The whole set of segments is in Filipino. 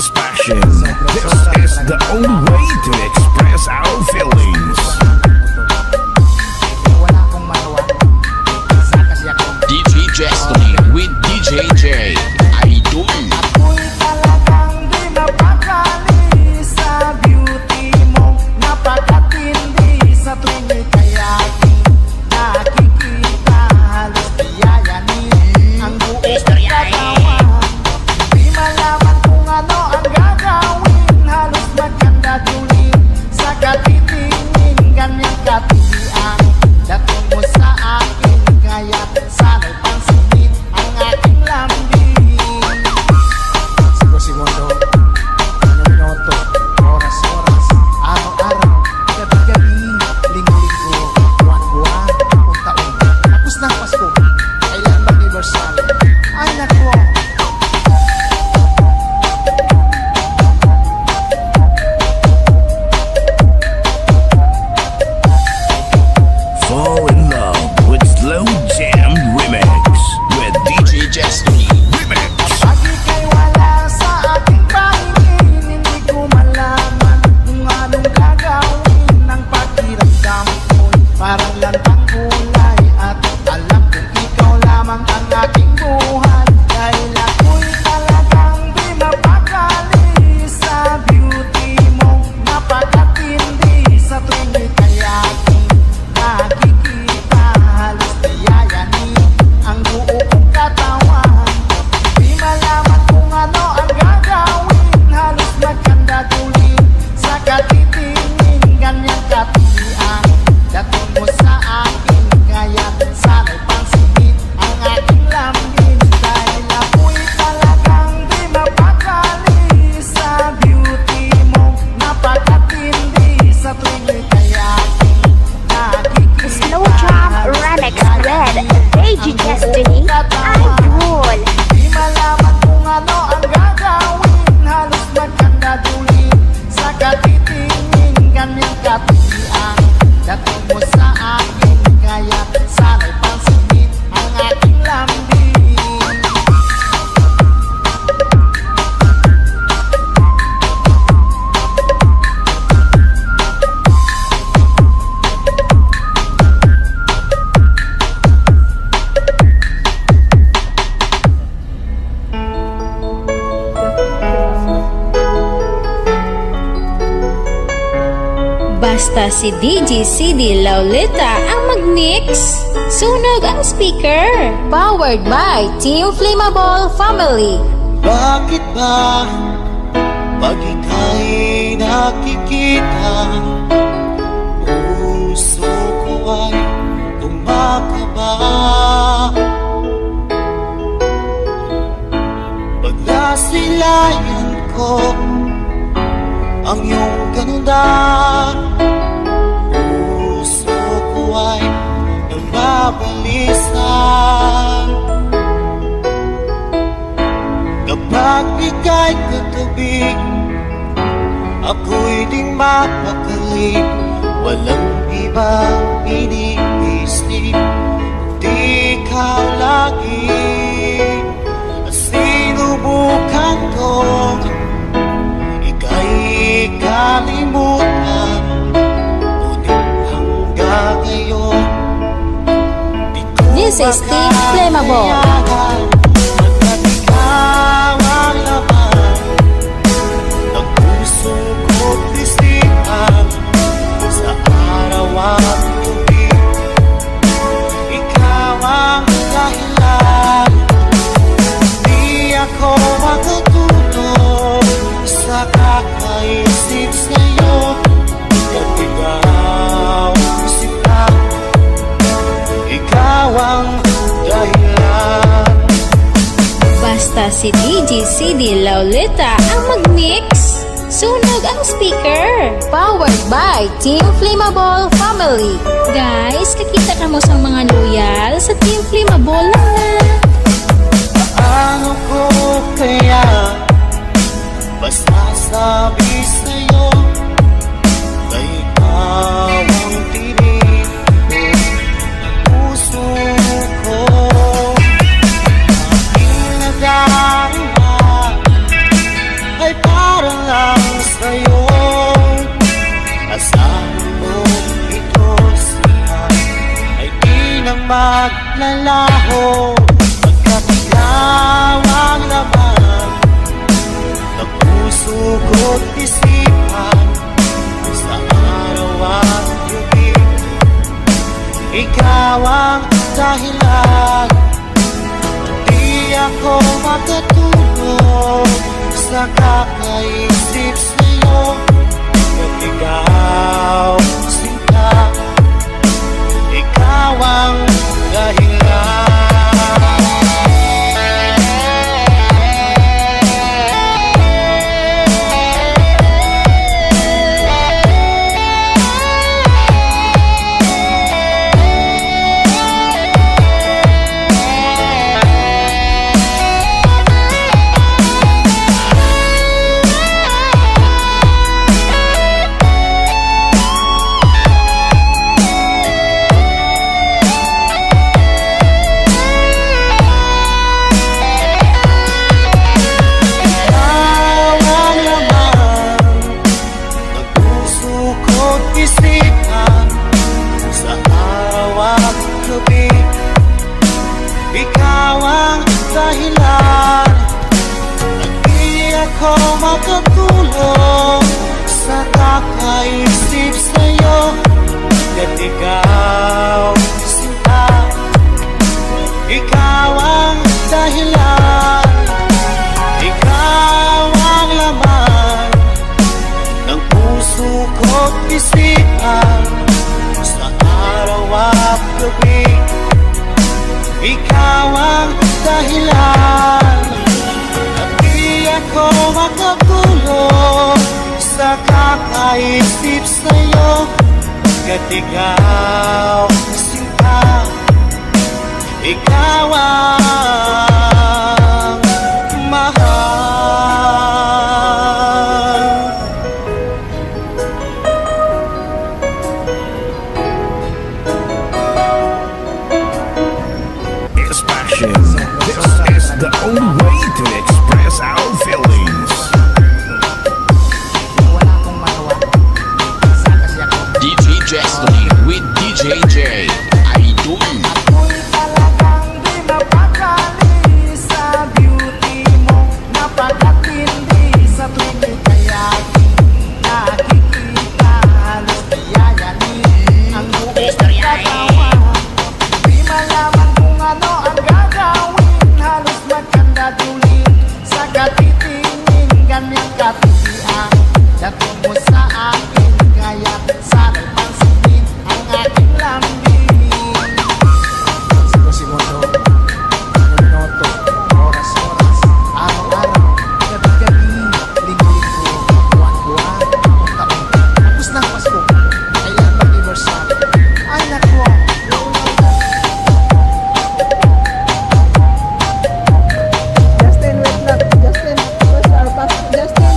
is passion. This is the only way to express our feelings. Wala akong magawa. Isa kasi ako. DJ Destiny with DJ J. Idol. Ako'y talagang di mapakali sa beauty mo. Napakatindi sa tuwing ika'y aking nakikita. Halos biyayanin ang buong katawan. Di malaman kung ano ang gagawin. Halos magkanda tuloy sa katitingin. Ganyang katiliang dating mo sa akin. Kaya sana'y pansinin ang aking lambing. Segundo, minuto, oras, araw-araw, gabi-gabi, linggo-linggo, buwan-buwan, taon-taon. Tapos na ang Pasko, kailan mag-anniversary? Ay nako! Fall in love with Slow Jam Remix with DJ Destiny. Remix. Pag ika'y wala sa ating pahingin, hindi ko malaman kung anong gagawin. Ang pakiramdam ko'y parang lantang kulay. At alam kong ikaw lamang ang aking buhay. Dahil ako'y talagang di mapakali sa beauty mo. Napakatindi sa tuwing ika'y aking nakikita. Halos biyayanin ang buo kong katawan. Di malaman kung ano ang gagawin. Halos magkanda tuloy sa katitingin. Ganyang katilian dating mo sa akin. Kaya sana'y pansinin ang aking lambing. Dahil ako'y talagang di mapakali sa beauty mo. Napakatindi sa tuwing ika'y aking nakikita. Slow Jam Remix with DJ Destiny. Idol. Di malaman kung ano ang gagawin. Halos magkanda tuloy sa katitingin. Ganyang katilian dating mo sa akin. Kaya sana'y pansinin ang aking lambing. Basta si DJ CD Lauleta ang mag-mix. Sunog ang speaker. Powered by Team Flammable Family. Bakit ba pag ika'y nakikita, puso ko ay tumakaba? Pag nasilayan ko ang iyong ganda, puso ko ay nababalisa. Kapag ika'y katabi, ako'y di mapakali. Walang ibang iniisip, di ikaw lagi. Sinubukan ko ika'y kalimutan, ngunit hanggang ngayon di ko This is Team Flammable. makayanan. Pagkat ikaw ang laman ng puso ko't isipan, sa araw at gabi ikaw ang dahilan. Di ako makatulog sa kakaisip sa'yo. Pagkat ikaw sila, ikaw ang dahilan. Basta si DJ CD Lauleta ang mag-mix. Sunog ang speaker. Powered by Team Flammable Family. Guys, kakita ka mo sa mga loyal sa Team Flammable lang na. Paano ko kaya masasabi sa'yo na ikaw ang tinig ng puso ko? Aking nadarama ay maglalaho, magkatilaw ang laman ng puso ko't isipan. Sa araw at gabi, ikaw ang dahilan. Di ako makatulog sa kakaisip sa'yo, at ikaw, sinta, ikaw ang dahilan. Ikaw ang dahilan. Hindi ako makatulog sa kakaisip sa'yo, at ikaw, sinta, ikaw ang dahilan. Ikaw ang laman ng puso ko't isipan. Sa araw at gabi, ikaw ang dahilan. At di ako makatulog sa kakaisip sa'yo, at ikaw, sinta, ikaw ang mahal. It's passion. This is the only way to express our feelings. Wala akong magawa. Isa kasi ako. DJ Destiny with DJ J. Idol. Ako'y talagang di mapakali sa beauty mo. Napakatindi sa tuwing ika'y aking nakikita. Halos yayanin ang buong katawan. Di malaman kung ano ang gagawin. Halos magkandadulin sa katitingin. Ganyang katitian dating mo sa akin. Kaya sana'y pansinin ang aking lambing. Segundo, minuto, oras, araw-araw, gabi-gabi, linggo-linggo, buwan-buwan, taon-taon. Tapos ng Pasko, kailan mag-anniversary? Ay naku, Justin, wait lang. Justin, where's our Justin,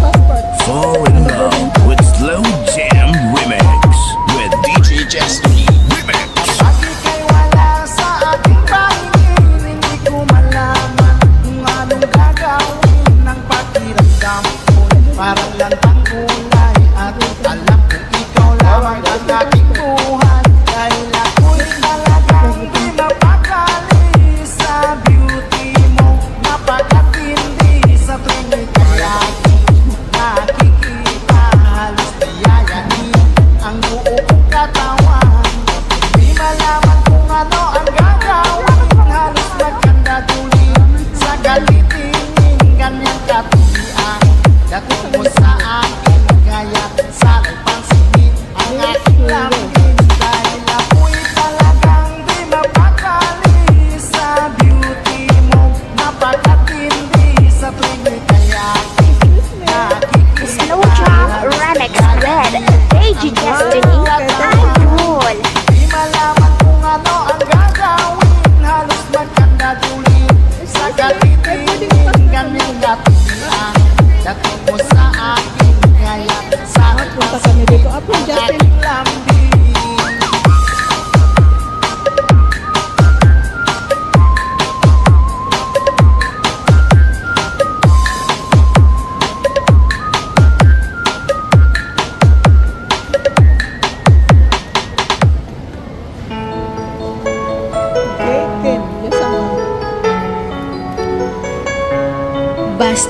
passport. Fall in love with Slow Jam Remix with DJ Destiny. Remix. pag ika'y wala sa aking pahingin, hindi ko malaman kung anong gagawin ng pakiramdam ko. Parang lantang kulay at alam kong ikaw lamang ang aking buhay. Dahil ako'y talagang di mapakali sa beauty mo. Napakatindi sa tuwing ika'y aking nakikita. Halos yayanin ang buo kong katawan. Di malaman kung ano ang gagawin. Halos magkandadulin sa kalitingin. Ganyang katitian dating mo sa akin. Kaya sana'y pansinin ang aking laman.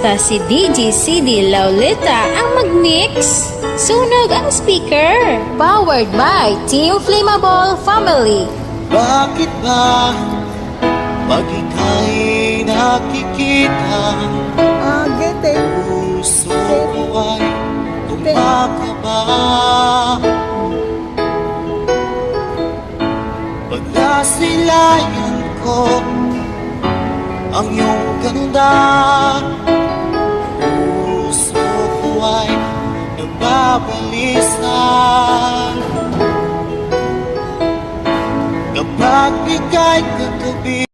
Basta si DJ CD Lauleta ang mag-mix. Sunog ang speaker. Powered by Team Flammable Family. Bakit ba pag ika'y nakikita, Getting. puso ko ay kumakaba? Pag nasilayan ko ang iyong ganda, puso ko ay nagbabalisa. Kapag ika'y kagabi,